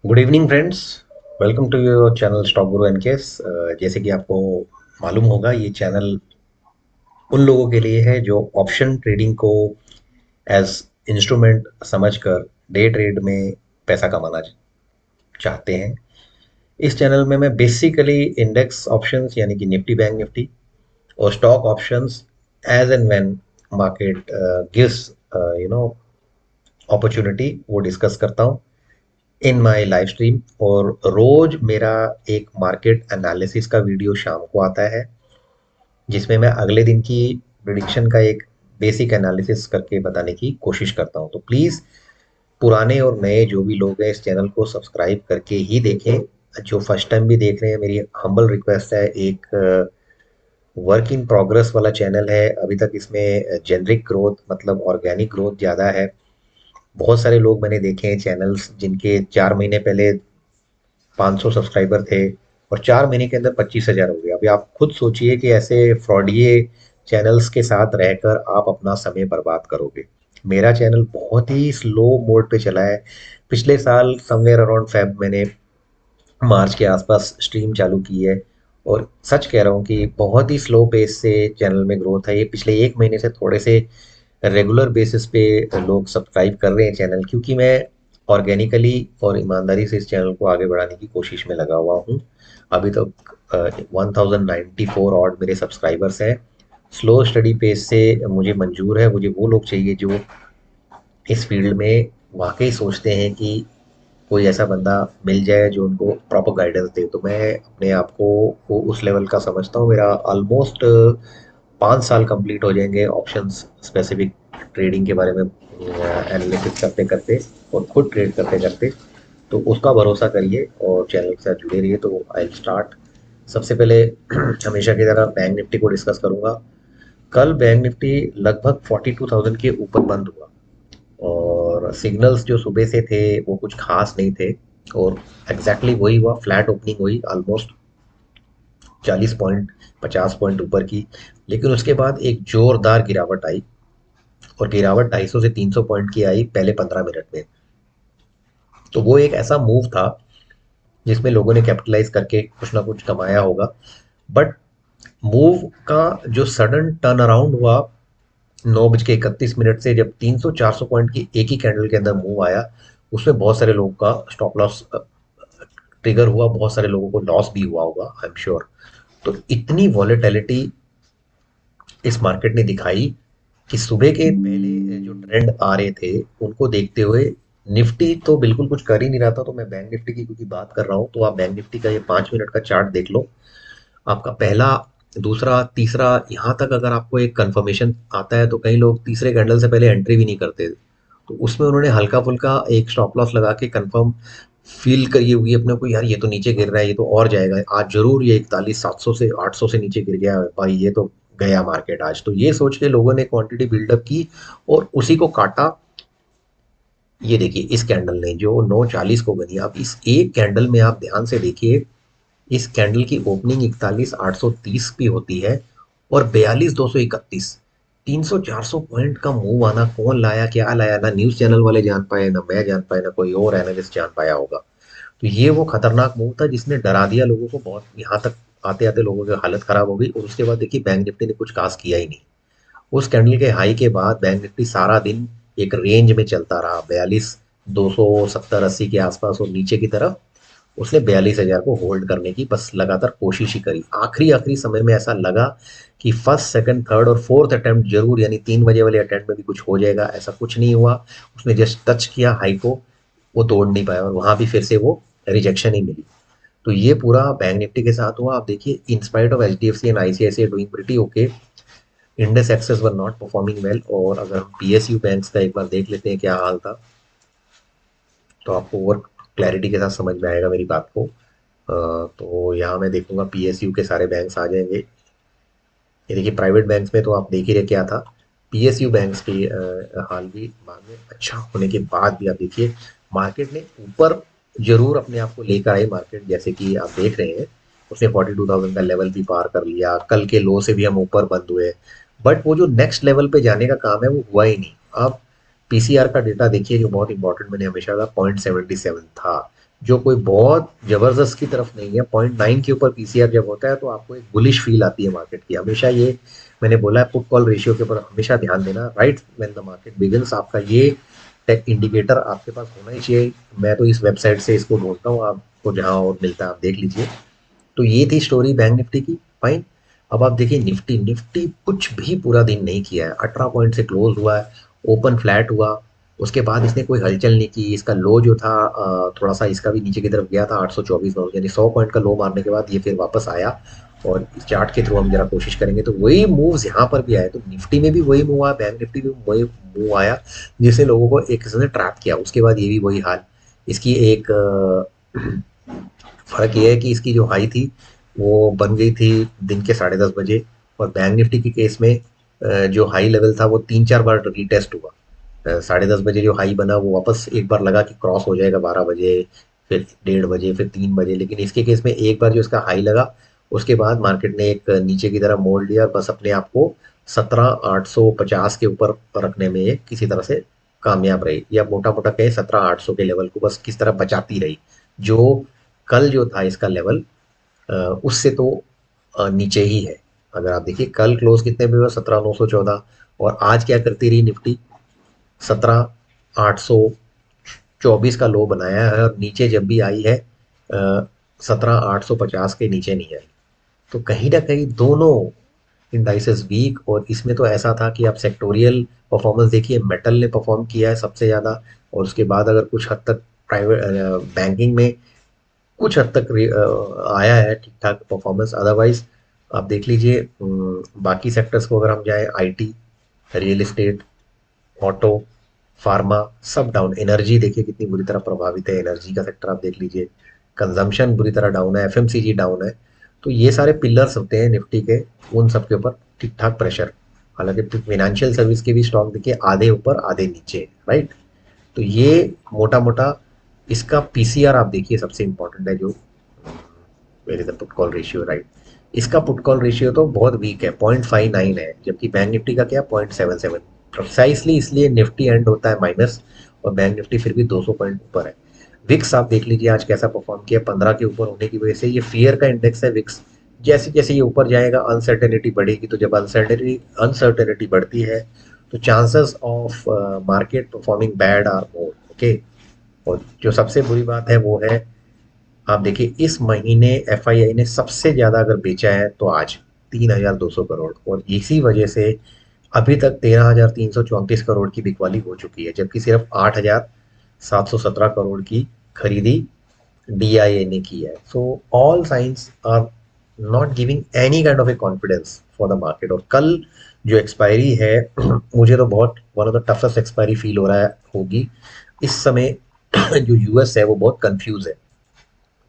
Good evening friends. Welcome to your channel stock guru एनकेस। जैसे कि आपको मालूम होगा, ये चैनल उन लोगों के लिए है जो ऑप्शन ट्रेडिंग को एज इंस्ट्रूमेंट समझकर डे ट्रेड में पैसा कमाना चाहते हैं। इस चैनल में मैं बेसिकली इंडेक्स ऑप्शंस यानी कि निफ्टी बैंक निफ्टी और stock options as and when market gives you no opportunity वो डिस्कस करता हूँ इन माय लाइव स्ट्रीम। और रोज मेरा एक मार्केट एनालिसिस का वीडियो शाम को आता है, जिसमें मैं अगले दिन की प्रिडिक्शन का एक बेसिक एनालिसिस करके बताने की कोशिश करता हूं। तो प्लीज़ पुराने और नए जो भी लोग हैं इस चैनल को सब्सक्राइब करके ही देखें। जो फर्स्ट टाइम भी देख रहे हैं, मेरी हम्बल रिक्वेस्ट है। एक वर्क इन प्रोग्रेस वाला चैनल है। अभी तक इसमें जेनरिक ग्रोथ मतलब ऑर्गेनिक ग्रोथ ज़्यादा है। बहुत सारे लोग मैंने देखे हैं चैनल्स जिनके 4 महीने पहले 500 सब्सक्राइबर थे और 4 महीने के अंदर 25,000 हो गए। अभी आप खुद सोचिए कि ऐसे फ्रॉडिये चैनल्स के साथ रहकर आप अपना समय बर्बाद करोगे। मेरा चैनल बहुत ही स्लो मोड पे चला है। पिछले साल समवेयर अराउंड फेब मैंने मार्च के आसपास स्ट्रीम चालू की है और सच कह रहा हूँ कि बहुत ही स्लो पेस से चैनल में ग्रोथ है। ये पिछले 1 महीने से थोड़े से रेगुलर बेसिस पे लोग सब्सक्राइब कर रहे हैं चैनल, क्योंकि मैं ऑर्गेनिकली और ईमानदारी से इस चैनल को आगे बढ़ाने की कोशिश में लगा हुआ हूँ। अभी तक 1094 ऑड मेरे सब्सक्राइबर्स हैं। स्लो स्टडी पेस से मुझे मंजूर है। मुझे वो लोग चाहिए जो इस फील्ड में वाकई सोचते हैं कि कोई ऐसा बंदा मिल जाए जो उनको प्रॉपर गाइडेंस दे। तो मैं अपने आप को उस लेवल का समझता हूँ। मेरा ऑलमोस्ट 5 साल कंप्लीट हो जाएंगे ऑप्शंस स्पेसिफिक ट्रेडिंग के बारे में एनालिसिस करते करते और खुद ट्रेड करते करते। तो उसका भरोसा करिए और चैनल के साथ जुड़े रहिए। तो आई स्टार्ट। सबसे पहले हमेशा की तरह बैंक निफ्टी को डिस्कस करूंगा। कल बैंक निफ्टी लगभग 42,000 के ऊपर बंद हुआ और सिग्नल्स जो सुबह से थे वो कुछ खास नहीं थे। और एग्जैक्टली वही हुआ, फ्लैट ओपनिंग हुई ऑलमोस्ट 40 पॉइंट 50 पॉइंट ऊपर की। लेकिन उसके बाद एक जोरदार गिरावट आई और गिरावट 250 से 300 पॉइंट की आई पहले 15 मिनट में। तो वो एक ऐसा मूव था जिसमें लोगों ने कैपिटलाइज करके कुछ ना कुछ कमाया होगा। बट मूव का जो सडन टर्न अराउंड हुआ 9:31 से, जब 300-400 पॉइंट की एक ही कैंडल के अंदर मूव आया, उसमें बहुत सारे लोगों का स्टॉप लॉस ट्रिगर हुआ। बहुत सारे लोगों को लॉस भी हुआ होगा, आई एम श्योर। तो इतनी वॉलेटिलिटी इस मार्केट ने दिखाई कि सुबह के पहले जो ट्रेंड आ रहे थे उनको देखते हुए निफ्टी तो बिल्कुल कुछ कर ही नहीं रहा था। तो मैं बैंक निफ्टी की क्योंकि बात कर रहा हूँ, तो आप बैंक निफ्टी का ये 5 मिनट का चार्ट देख लो। आपका पहला, दूसरा, तीसरा, यहाँ तक अगर आपको एक कंफर्मेशन आता है तो कई लोग तीसरे कैंडल से पहले एंट्री भी नहीं करते। तो उसमें उन्होंने हल्का फुल्का एक स्टॉप लॉस लगा के कंफर्म फील करी होगी अपने को, यार ये तो नीचे गिर रहा है, ये तो और जाएगा आज जरूर, ये 41,700 से 800 से नीचे गिर गया भाई, ये तो गया मार्केट आज। तो ये सोच के लोगों ने क्वांटिटी बिल्डअप की और उसी को काटा। ये देखिए इस कैंडल ने जो 940 को बनी, आप इस एक कैंडल में आप ध्यान से देखिए, इस कैंडल की ओपनिंग 41,830 की होती है और 42,231। 300-400 पॉइंट का मूव आना कौन लाया, क्या लाया, ना न्यूज चैनल वाले जान पाए, ना मैं जान पाया, ना कोई और एनालिस्ट जान पाया होगा। तो ये वो खतरनाक मूव था जिसने डरा दिया लोगों को बहुत। यहाँ तक आते आते लोगों की हालत खराब हो गई और उसके बाद देखिए बैंक निफ्टी ने कुछ खास किया ही नहीं। उस कैंडल के हाई के बाद बैंक निफ्टी सारा दिन एक रेंज में चलता रहा, 42,270-80 के आसपास, और नीचे की तरफ उसने 42,000 को होल्ड करने की बस लगातार कोशिश ही करी। आखिरी आखिरी समय में ऐसा लगा कि फर्स्ट, सेकंड, थर्ड और फोर्थ अटेम्प्ट जरूर, यानी 3 बजे वाले अटेम्प्ट में भी कुछ हो जाएगा, ऐसा कुछ नहीं हुआ। उसने जस्ट टच किया हाई को, वो तोड़ नहीं पाया और वहां भी फिर से वो रिजेक्शन ही मिली। तो ये पूरा बैंक निफ्टी के साथ हुआ। आप देखिए, in spite of HDFC and ICICI doing pretty okay, Indus Axis were not performing well. और अगर हम पीएसयू बैंक्स का एक बार देख लेते हैं क्या हाल था, तो आपको और क्लैरिटी के साथ समझ में आएगा मेरी बात को। तो यहाँ मैं देखूंगा पीएसयू के सारे बैंक्स आ जाएंगे। ये देखिए प्राइवेट बैंक्स में तो आप देख ही रहे क्या था। पीएसयू बैंक्स की हाल भी बाद में अच्छा होने के बाद भी आप देखिए मार्केट ने ऊपर जरूर अपने आप को लेकर आई। मार्केट जैसे कि आप देख रहे हैं, उसने 42,000 का लेवल भी पार कर लिया, कल के लो से भी हम ऊपर बंद हुए। बट वो जो नेक्स्ट लेवल पे जाने का काम है वो हुआ ही नहीं। अब पीसीआर का डेटा देखिए जो बहुत इंपॉर्टेंट, मैंने हमेशा कहा 0.77 था। जो कोई बहुत जबरदस्त की तरफ नहीं है। 0.9 के ऊपर पीसीआर जब होता है तो आपको एक बुलिश फील आती है मार्केट की। हमेशा ये मैंने बोला है, पुट कॉल रेशियो के ऊपर हमेशा ध्यान देना, right when the market begins. आपका ये टेक इंडिकेटर आपके पास होना ही चाहिए। मैं तो इस वेबसाइट से इसको ढूंढता हूँ, आपको जहाँ और मिलता है आप देख लीजिए। तो ये थी स्टोरी बैंक निफ्टी की। फाइन। अब आप देखिए निफ्टी, निफ्टी कुछ भी पूरा दिन नहीं किया है। 18 पॉइंट से क्लोज हुआ है, ओपन फ्लैट हुआ। उसके बाद इसने कोई हलचल नहीं की। इसका लो जो था थोड़ा सा इसका भी नीचे की तरफ गया था, 824 यानी 100 पॉइंट का लो मारने के बाद ये फिर वापस आया। और इस चार्ट के थ्रू हम जरा कोशिश करेंगे तो वही मूव्स यहाँ पर भी आए। तो निफ्टी में भी वही मूव आया, बैंक निफ्टी में वही मूव आया, जिसने लोगों को एक किस्म से ट्रैप किया। उसके बाद ये भी वही हाल। इसकी एक फ़र्क ये है कि इसकी जो हाई थी वो बन गई थी दिन के 10:30 बजे। और बैंक निफ्टी के केस में जो हाई लेवल था वो 3-4 बार रीटेस्ट हुआ। 10:30 बजे जो हाई बना वो वापस एक बार लगा कि क्रॉस हो जाएगा 12 बजे, फिर 1:30 बजे, फिर 3 बजे। लेकिन इसके केस में एक बार जो इसका हाई लगा उसके बाद मार्केट ने एक नीचे की तरफ मोड़ लिया, बस अपने आप को 17,850 के ऊपर रखने में ये किसी तरह से कामयाब रही, या मोटा मोटा कहे 17,800 के लेवल को बस किस तरह बचाती रही। जो कल जो था इसका लेवल उससे तो नीचे ही है। अगर आप देखिए कल क्लोज कितने पे हुआ, 17,914। और आज क्या करती रही निफ्टी, 17,824 का लो बनाया है, और नीचे जब भी आई है 17,850 के नीचे नहीं आई। तो कहीं ना कहीं दोनों इंडाइसेस वीक। और इसमें तो ऐसा था कि आप सेक्टोरियल परफॉर्मेंस देखिए, मेटल ने परफॉर्म किया है सबसे ज़्यादा। और उसके बाद अगर कुछ हद तक प्राइवेट बैंकिंग में कुछ हद तक आया है ठीक ठाक परफॉर्मेंस। अदरवाइज आप देख लीजिए बाकी सेक्टर्स को अगर हम जाए, IT, real estate, auto, pharma, सब डाउन। एनर्जी देखिए कितनी बुरी तरह प्रभावित है, एनर्जी का सेक्टर आप देख लीजिए। कंजम्पशन बुरी तरह डाउन है, एफएमसीजी डाउन है। तो ये सारे पिलर्स होते हैं निफ्टी के, उन सब के ऊपर ठीक ठाक प्रेशर। हालांकि फाइनेंशियल सर्विस के भी स्टॉक देखिए आधे ऊपर आधे नीचे, राइट। तो ये मोटा मोटा इसका पीसीआर आप देखिए, सबसे इंपॉर्टेंट है जो where is the put call ratio, right. इसका पुट कॉल रेशियो तो बहुत वीक है, 0.59 है, जबकि बैंक निफ्टी का क्या 0.77। प्रोसाइसली इसलिए निफ्टी एंड होता है माइनस, और बैंक निफ्टी फिर भी 200 पॉइंट ऊपर है। विक्स आप देख लीजिए आज कैसा परफॉर्म किया, 15 के ऊपर होने की वजह से। ये फियर का इंडेक्स है विक्स। जैसे जैसे ये ऊपर जाएगा अनसर्टेनिटी बढ़ेगी, तो जब अनसर्टेनिटी अनसर्टेनिटी बढ़ती है तो chances of market performing bad are more, okay. और जो सबसे बुरी बात है वो है, आप देखिए इस महीने एफआईआई ने सबसे ज्यादा अगर बेचा है तो आज 3,200 करोड़। और इसी वजह से अभी तक 13,334 करोड़ की बिकवाली हो चुकी है, जबकि सिर्फ 8,717 करोड़ की खरीदी डीआईए ने की है। So all science are not giving any kind of a confidence for the market. और कल जो एक्सपायरी है मुझे तो बहुत one of the toughest expiry feel हो रहा है होगी इस समय। जो यूएस है वो बहुत कंफ्यूज है।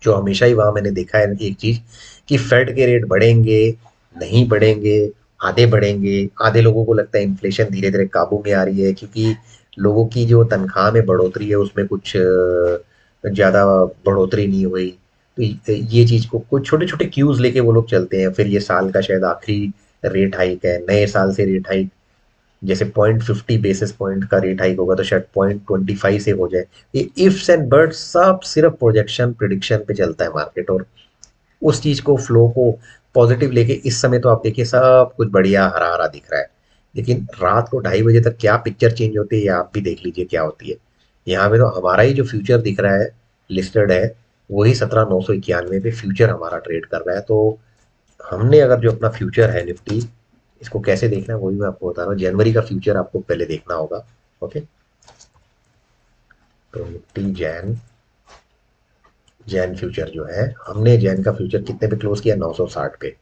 जो हमेशा ही वहाँ मैंने देखा है एक चीज़, कि फेड के रेट बढ़ेंगे, नहीं बढ़ेंगे, आधे बढ़ेंगे। आधे लोगों को लगता है इन्फ्लेशन धीरे धीरे काबू में आ रही है, क्योंकि लोगों की जो तनख्वाह में बढ़ोतरी है उसमें कुछ ज़्यादा बढ़ोतरी नहीं हुई। तो ये चीज़ को कुछ छोटे छोटे क्यूज लेके वो लोग चलते हैं। फिर ये साल का शायद आखिरी रेट हाइक है, नए साल से रेट हाइक जैसे 0.50 बेसिस पॉइंट का रेट हाइक होगा तो शायद 0.25 से हो जाए। ये इफ्स एंड बट्स सब सिर्फ प्रोजेक्शन प्रिडिक्शन पे चलता है मार्केट। और उस चीज को फ्लो को पॉजिटिव लेके इस समय तो आप देखिए सब कुछ बढ़िया हरा हरा दिख रहा है। लेकिन रात को 2:30 बजे तक क्या पिक्चर चेंज होती है ये आप भी देख लीजिए क्या होती है। यहाँ पे तो हमारा ही जो फ्यूचर दिख रहा है लिस्टेड है, वही 17,991 पे फ्यूचर हमारा ट्रेड कर रहा है। तो हमने अगर जो अपना फ्यूचर है निफ्टी, इसको कैसे देखना है वही मैं आपको बता रहा हूँ। जनवरी का फ्यूचर आपको पहले देखना होगा, ओके। तो निफ्टी जैन, जैन फ्यूचर जो है, हमने जैन का फ्यूचर कितने पे क्लोज किया, 960 पे।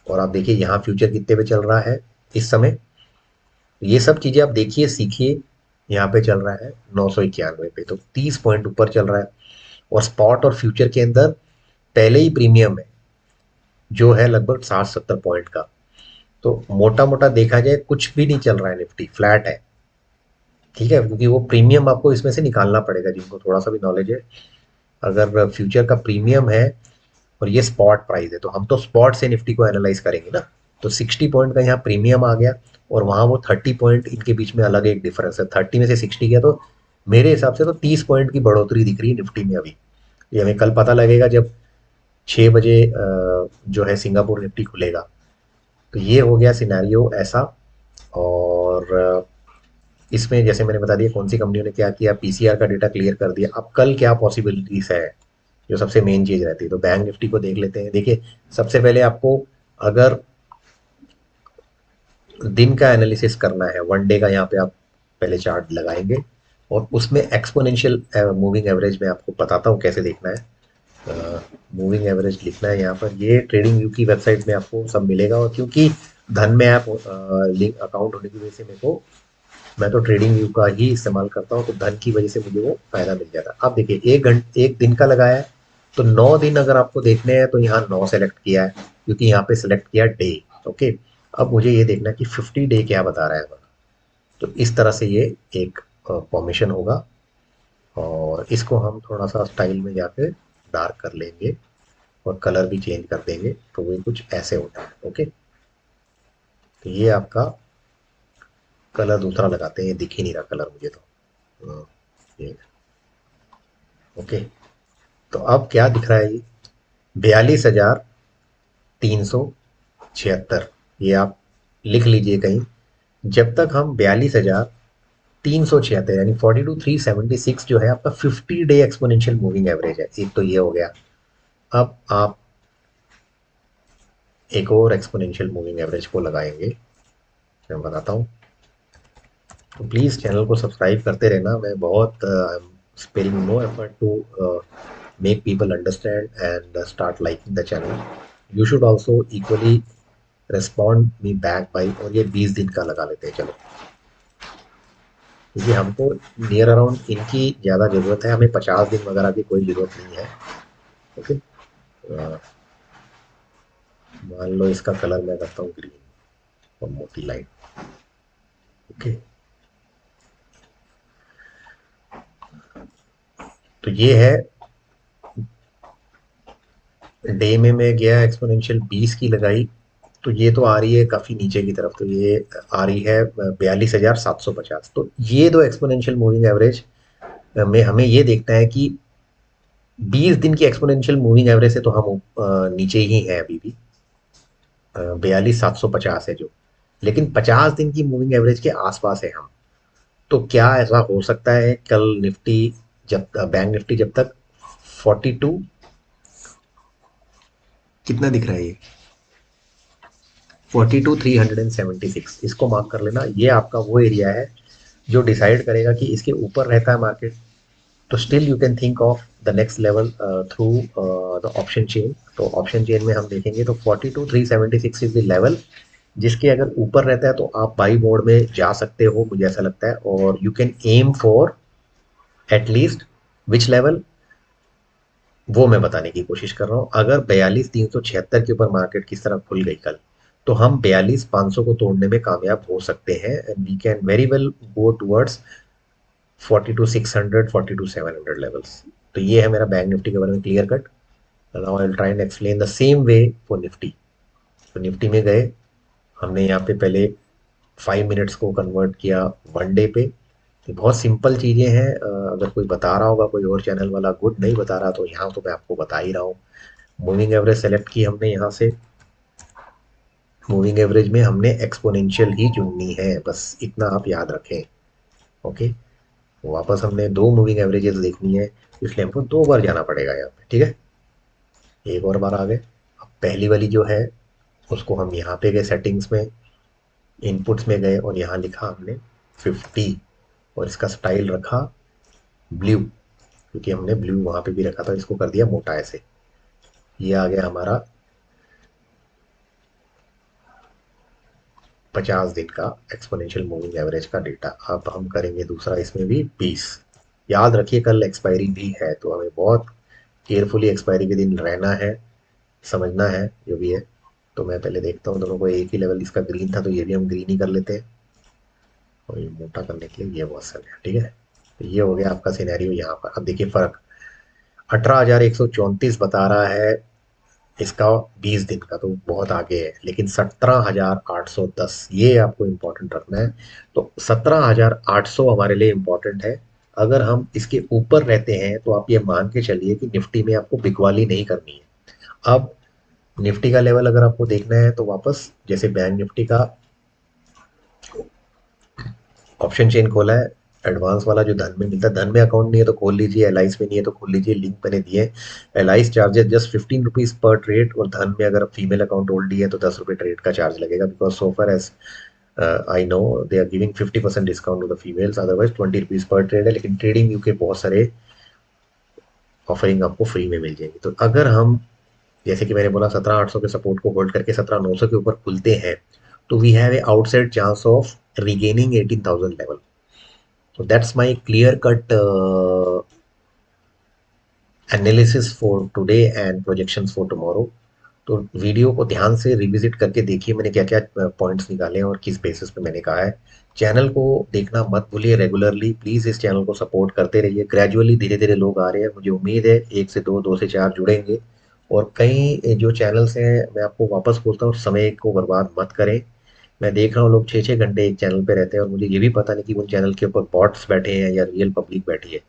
और आप देखिए यहाँ फ्यूचर कितने पे चल रहा है इस समय। ये सब चीजें आप देखिए सीखिए। यहाँ पे चल रहा है 991 पे, तो 30 पॉइंट ऊपर चल रहा है। और स्पॉट और फ्यूचर के अंदर पहले ही प्रीमियम है जो है लगभग 60-70 पॉइंट का। तो मोटा मोटा देखा जाए कुछ भी नहीं चल रहा है, निफ्टी फ्लैट है, ठीक है। क्योंकि वो प्रीमियम आपको इसमें से निकालना पड़ेगा, जिनको थोड़ा सा भी नॉलेज है। अगर फ्यूचर का प्रीमियम है और ये स्पॉट प्राइस है, तो हम तो स्पॉट से निफ्टी को एनालाइज करेंगे ना। तो 60 पॉइंट का यहाँ प्रीमियम आ गया, और वहाँ वो 30 पॉइंट इनके बीच में अलग एक डिफरेंस है, 30 में से 60 गया। तो मेरे हिसाब से तो 30 पॉइंट की बढ़ोतरी दिख रही है निफ्टी में अभी। ये हमें कल पता लगेगा जब 6 बजे जो है सिंगापुर निफ्टी खुलेगा। तो ये हो गया सिनेरियो ऐसा। और इसमें जैसे मैंने बता दिया कौन सी कंपनियों ने क्या किया, पीसीआर का डेटा क्लियर कर दिया। अब कल क्या पॉसिबिलिटीज है, जो सबसे मेन चीज रहती है। तो बैंक निफ्टी को देख लेते हैं। देखिए, सबसे पहले आपको अगर दिन का एनालिसिस करना है, वन डे का, यहाँ पे आप पहले चार्ट लगाएंगे और उसमें एक्सपोनेंशियल मूविंग एवरेज में आपको बताता हूँ कैसे देखना है। मूविंग एवरेज लिखना है यहाँ पर। ये ट्रेडिंग व्यू की वेबसाइट में आपको सब मिलेगा। और क्योंकि धन में ऐप लिंक अकाउंट होने की वजह से मेरे को, मैं तो ट्रेडिंग व्यू का ही इस्तेमाल करता हूँ, तो धन की वजह से मुझे वो फायदा मिल जाता है। अब देखिए, 1 घंटे 1 दिन का लगाया है, तो 9 दिन अगर आपको देखने हैं तो यहाँ 9 सेलेक्ट किया है, क्योंकि यहाँ पे सेलेक्ट किया डे। ओके, अब मुझे ये देखना है कि 50 डे क्या बता रहा है हमारा। तो इस तरह से ये एक फॉर्मेशन होगा। और इसको हम थोड़ा सा स्टाइल में जाके डार्क कर लेंगे और कलर भी चेंज कर देंगे, तो वो कुछ ऐसे होता है। ओके, तो ये आपका कलर दूसरा लगाते हैं, ये दिख ही नहीं रहा कलर मुझे तो। ये ओके। तो अब क्या दिख रहा है, ये 42,376, ये आप लिख लीजिए कहीं। जब तक हम 42,376 यानी 42,376 जो है आपका 50 डे एक्सपोनेंशियल मूविंग एवरेज है। एक तो ये हो गया। अब आप एक और एक्सपोनेंशियल मूविंग एवरेज को लगाएंगे, मैं बताता हूँ। तो प्लीज़ चैनल को सब्सक्राइब करते रहना। मैं बहुत I am sparing no effort to make people understand and start liking the channel. You should also equally respond me back bye. और ये 20 दिन का लगा लेते हैं चलो, क्योंकि हमको नियर अराउंड इनकी ज़्यादा ज़रूरत है, हमें 50 दिन वगैरह की कोई ज़रूरत नहीं है। ओके, मान लो इसका कलर मैं करता हूँ ग्रीन और मोटी लाइन। ओके, तो ये है डे में मैं गया एक्सपोनेंशियल 20 की लगाई, तो ये तो आ रही है काफ़ी नीचे की तरफ। तो ये आ रही है 42,750। तो ये दो एक्सपोनेंशियल मूविंग एवरेज में हमें ये देखना है कि 20 दिन की एक्सपोनेंशियल मूविंग एवरेज से तो हम नीचे ही हैं अभी भी। 42,750 है जो, लेकिन 50 दिन की मूविंग एवरेज के आसपास है हम। तो क्या ऐसा हो सकता है कल निफ्टी, जब बैंक निफ्टी जब तक 42, कितना दिख रहा है ये, 42,376, इसको मार्क कर लेना। ये आपका वो एरिया है जो डिसाइड करेगा कि इसके ऊपर रहता है मार्केट, तो still you can think of the next level through the option chain. तो ऑप्शन चेन में हम देखेंगे तो 42,376 इज द लेवल, जिसके अगर ऊपर रहता है तो आप बाई मोड में जा सकते हो, मुझे ऐसा लगता है। और you can aim for at least which level, वो मैं बताने की कोशिश कर रहा हूँ। अगर 42,376 के ऊपर मार्केट किस तरह खुल गई कल, तो हम 42,500 को तोड़ने में कामयाब हो सकते हैं। And we can very well go towards 42,600 42,700 levels. तो ये है मेरा बैंक निफ्टी के बारे में clear cut. Now I will try and explain the same way for Nifty. तो निफ्टी में गए, हमने यहाँ पे पहले 5 मिनट्स को कन्वर्ट किया वन डे पे। ये बहुत सिंपल चीज़ें हैं। अगर कोई बता रहा होगा, कोई और चैनल वाला गुड नहीं बता रहा, तो यहाँ तो मैं आपको बता ही रहा हूँ। मूविंग एवरेज सेलेक्ट की हमने यहाँ से। मूविंग एवरेज में हमने एक्सपोनेंशियल ही चुननी है, बस इतना आप याद रखें। ओके, वापस हमने दो मूविंग एवरेजेस देखनी है, इसलिए हमको 2 बार जाना पड़ेगा यहाँ पे। ठीक है, एक और बार आ गए। अब पहली वाली जो है उसको हम यहाँ पे गए, सेटिंग्स में, इनपुट्स में गए और यहाँ लिखा हमने 50, और इसका स्टाइल रखा ब्लू, क्योंकि हमने ब्लू वहाँ पे भी रखा था, इसको कर दिया मोटा ऐसे। ये आ गया हमारा 50 दिन का एक्सपोनेंशियल मूविंग एवरेज का डेटा। अब हम करेंगे दूसरा, इसमें भी 20। याद रखिए कल एक्सपायरी भी है, तो हमें बहुत केयरफुली एक्सपायरी के दिन रहना है, समझना है जो भी है। तो मैं पहले देखता हूँ दोनों को, एक ही लेवल इसका ग्रीन था तो ये भी हम ग्रीन ही कर लेते हैं, और ये मोटा करने के लिए ये बहुत सर है। ठीक है, तो ये हो गया आपका सिनेरियो यहाँ पर। अब देखिए फ़र्क, 18,134 बता रहा है इसका 20 दिन का, तो बहुत आगे है। लेकिन 17,810, ये आपको इम्पोर्टेंट रखना है। तो 17,800 हमारे लिए इम्पोर्टेंट है। अगर हम इसके ऊपर रहते हैं तो आप ये मान के चलिए कि निफ्टी में आपको बिकवाली नहीं करनी है। अब निफ्टी का लेवल अगर आपको देखना है तो वापस जैसे बैंक निफ्टी का ऑप्शन चेन खोला है, एडवांस वाला जो धन में मिलता है, धन में अकाउंट नहीं है तो खोल लीजिए, एलाइस में नहीं है तो खोल लीजिए, लिंक मैंने दिए। एलाइस चार्जेस जस्ट 15 रुपीज पर ट्रेड, और धन में अगर फीमेल अकाउंट होल्ड है तो 10 रुपये ट्रेड का चार्ज लगेगा, because so far as I know they are giving 50% discount to the females, otherwise 20 rupees पर ट्रेड है, लेकिन ट्रेडिंग व्यू के बहुत सारे ऑफरिंग आपको फ्री में मिल जाएगी। तो अगर हम जैसे कि मैंने बोला 17,800 के सपोर्ट को होल्ड करके 17,900 के ऊपर खुलते हैं तो we have a outside chance of regaining 18,000 level. So that's my clear cut analysis for today and projections for tomorrow. तो वीडियो को ध्यान से रिविजिट करके देखिए मैंने क्या क्या पॉइंट्स निकाले हैं और किस बेसिस पे मैंने कहा है। चैनल को देखना मत भूलिए रेगुलरली, प्लीज़ इस चैनल को सपोर्ट करते रहिए। ग्रेजुअली धीरे धीरे लोग आ रहे हैं, मुझे उम्मीद है 1 से 2, 2 से 4 जुड़ेंगे। और कई जो चैनल्स हैं मैं आपको वापस बोलता हूँ, समय को बर्बाद मत करें। मैं देख रहा हूँ लोग 6 6 घंटे एक चैनल पे रहते हैं और मुझे ये भी पता नहीं कि उन चैनल के ऊपर बॉट्स बैठे हैं या रियल पब्लिक बैठी है।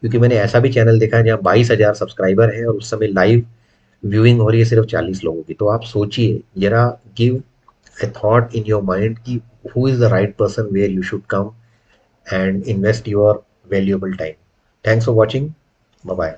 क्योंकि मैंने ऐसा भी चैनल देखा है जहाँ 22,000 सब्सक्राइबर हैं और उस समय लाइव व्यूइंग हो रही है सिर्फ 40 लोगों की। तो आप सोचिए जरा, give a thought in your mind कि who is the right person where you should come and invest your valuable time. Thanks for watching, bye bye.